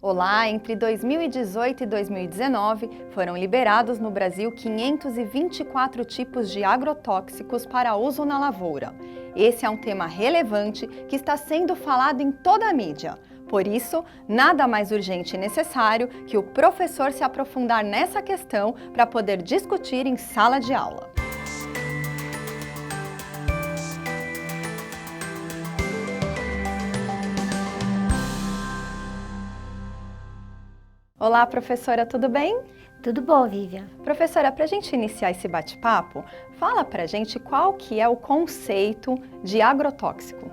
Olá, entre 2018 e 2019, foram liberados no Brasil 524 tipos de agrotóxicos para uso na lavoura. Esse é um tema relevante que está sendo falado em toda a mídia. Por isso, nada mais urgente e necessário que o professor se aprofundar nessa questão para poder discutir em sala de aula. Olá, professora, tudo bem? Tudo bom, Vivian? Professora, para a gente iniciar esse bate-papo, fala para a gente qual que é o conceito de agrotóxico.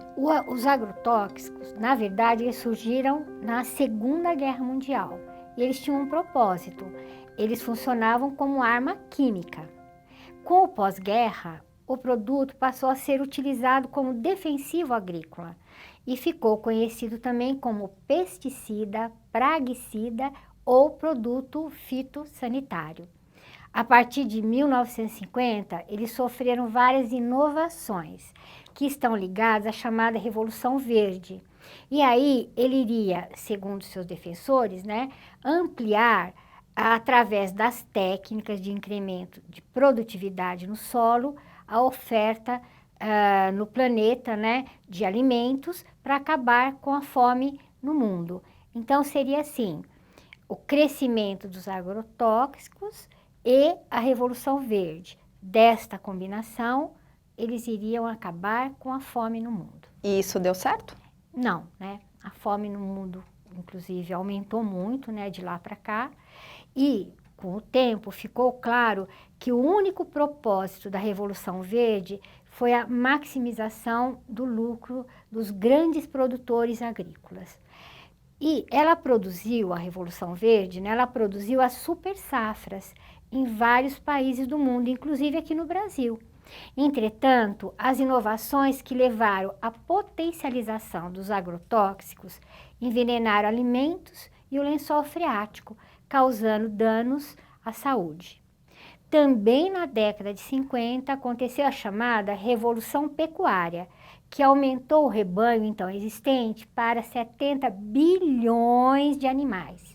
Os agrotóxicos, na verdade, eles surgiram na Segunda Guerra Mundial e eles tinham um propósito. Eles funcionavam como arma química. Com o pós-guerra, o produto passou a ser utilizado como defensivo agrícola e ficou conhecido também como pesticida, praguicida ou produto fitossanitário. A partir de 1950, eles sofreram várias inovações que estão ligadas à chamada Revolução Verde. E aí ele iria, segundo seus defensores, ampliar através das técnicas de incremento de produtividade no solo, a oferta no planeta de alimentos para acabar com a fome no mundo. Então seria assim, o crescimento dos agrotóxicos e a Revolução Verde. Desta combinação, eles iriam acabar com a fome no mundo. E isso deu certo? Não, A fome no mundo, inclusive, aumentou muito, de lá para cá. E, com o tempo, ficou claro que o único propósito da Revolução Verde foi a maximização do lucro dos grandes produtores agrícolas. E ela produziu, a Revolução Verde, ela produziu as super safras em vários países do mundo, inclusive aqui no Brasil. Entretanto, as inovações que levaram à potencialização dos agrotóxicos envenenaram alimentos e o lençol freático, causando danos à saúde. Também na década de 50 aconteceu a chamada Revolução Pecuária, que aumentou o rebanho então existente para 70 bilhões de animais.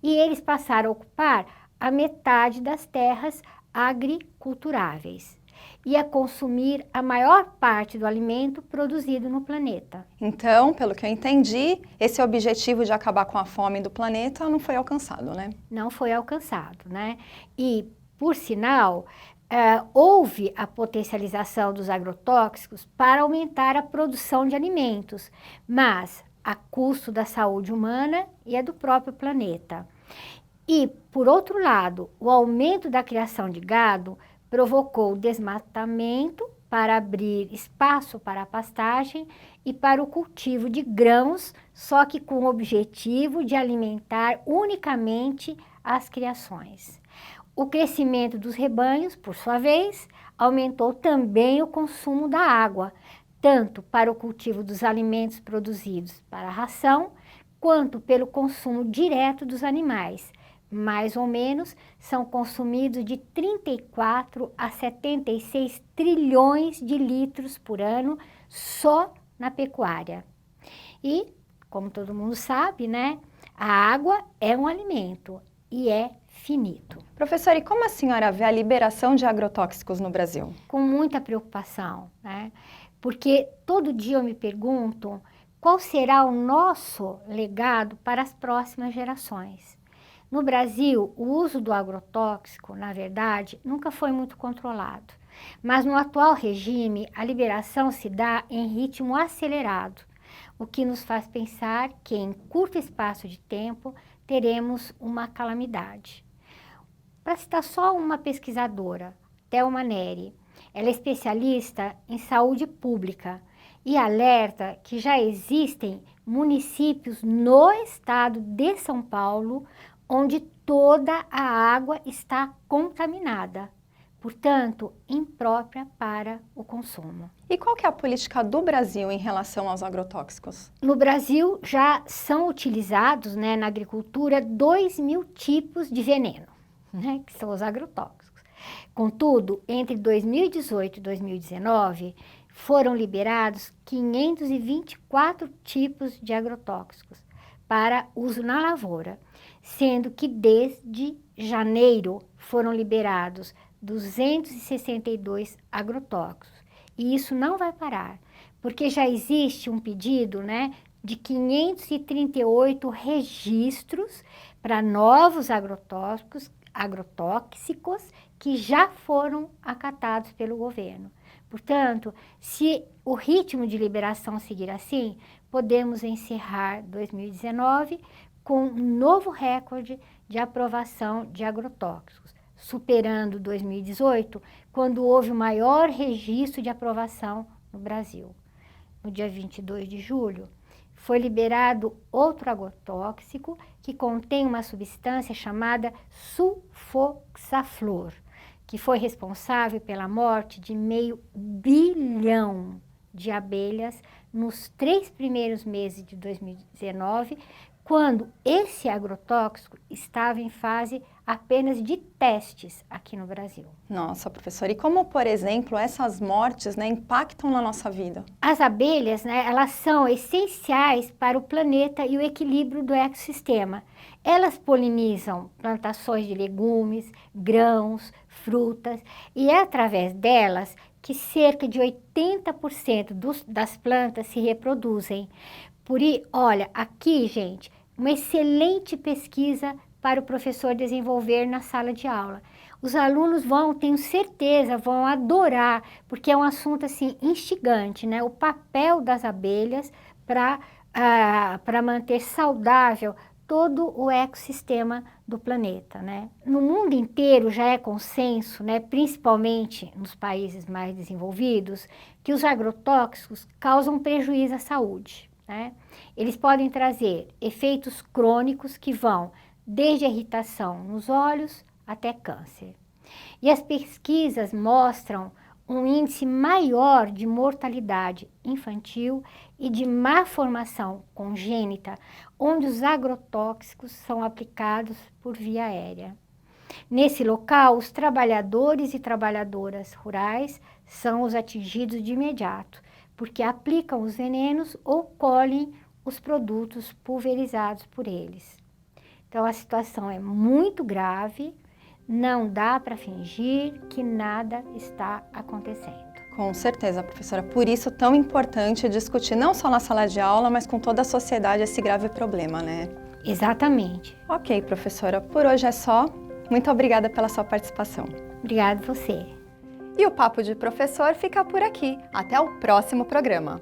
E eles passaram a ocupar a metade das terras agriculturáveis e a consumir a maior parte do alimento produzido no planeta. Então, pelo que eu entendi, esse objetivo de acabar com a fome do planeta não foi alcançado, né? Não foi alcançado, E, por sinal, houve a potencialização dos agrotóxicos para aumentar a produção de alimentos, mas a custo da saúde humana e a do próprio planeta. E, por outro lado, o aumento da criação de gado provocou o desmatamento para abrir espaço para a pastagem e para o cultivo de grãos, só que com o objetivo de alimentar unicamente as criações. O crescimento dos rebanhos, por sua vez, aumentou também o consumo da água, tanto para o cultivo dos alimentos produzidos para a ração, quanto pelo consumo direto dos animais. Mais ou menos, são consumidos de 34 a 76 trilhões de litros por ano só na pecuária. E, como todo mundo sabe, a água é um alimento e é finito. Professora, e como a senhora vê a liberação de agrotóxicos no Brasil? Com muita preocupação, Porque todo dia eu me pergunto qual será o nosso legado para as próximas gerações. No Brasil, o uso do agrotóxico, na verdade, nunca foi muito controlado. Mas no atual regime, a liberação se dá em ritmo acelerado, o que nos faz pensar que em curto espaço de tempo teremos uma calamidade. Para citar só uma pesquisadora, Thelma Neri, ela é especialista em saúde pública e alerta que já existem municípios no estado de São Paulo onde toda a água está contaminada, portanto, imprópria para o consumo. E qual que é a política do Brasil em relação aos agrotóxicos? No Brasil, já são utilizados, na agricultura, 2.000 tipos de veneno, que são os agrotóxicos. Contudo, entre 2018 e 2019, foram liberados 524 tipos de agrotóxicos, para uso na lavoura, sendo que desde janeiro foram liberados 262 agrotóxicos. E isso não vai parar, porque já existe um pedido, né, de 538 registros para novos agrotóxicos que já foram acatados pelo governo. Portanto, se o ritmo de liberação seguir assim, podemos encerrar 2019 com um novo recorde de aprovação de agrotóxicos, superando 2018, quando houve o maior registro de aprovação no Brasil. No dia 22 de julho, foi liberado outro agrotóxico que contém uma substância chamada sulfoxaflor, que foi responsável pela morte de 500 milhão de abelhas nos 3 primeiros meses de 2019, quando esse agrotóxico estava em fase apenas de testes aqui no Brasil. Nossa, professora, e como, por exemplo, essas mortes, né, impactam na nossa vida? As abelhas, né, elas são essenciais para o planeta e o equilíbrio do ecossistema. Elas polinizam plantações de legumes, grãos, frutas, e é através delas que cerca de 80% das plantas se reproduzem. Olha, aqui, gente, uma excelente pesquisa para o professor desenvolver na sala de aula. Os alunos tenho certeza, vão adorar, porque é um assunto, assim, instigante, né? O papel das abelhas para manter saudável todo o ecossistema do planeta, né? No mundo inteiro já é consenso, né, principalmente nos países mais desenvolvidos, que os agrotóxicos causam prejuízo à saúde, né? Eles podem trazer efeitos crônicos que vão desde a irritação nos olhos até câncer. E as pesquisas mostram um índice maior de mortalidade infantil e de má formação congênita, onde os agrotóxicos são aplicados por via aérea. Nesse local, os trabalhadores e trabalhadoras rurais são os atingidos de imediato, porque aplicam os venenos ou colhem os produtos pulverizados por eles. Então, a situação é muito grave, não dá para fingir que nada está acontecendo. Com certeza, professora. Por isso, tão importante discutir não só na sala de aula, mas com toda a sociedade esse grave problema, né? Exatamente. Ok, professora. Por hoje é só. Muito obrigada pela sua participação. Obrigada a você. E o Papo de Professor fica por aqui. Até o próximo programa.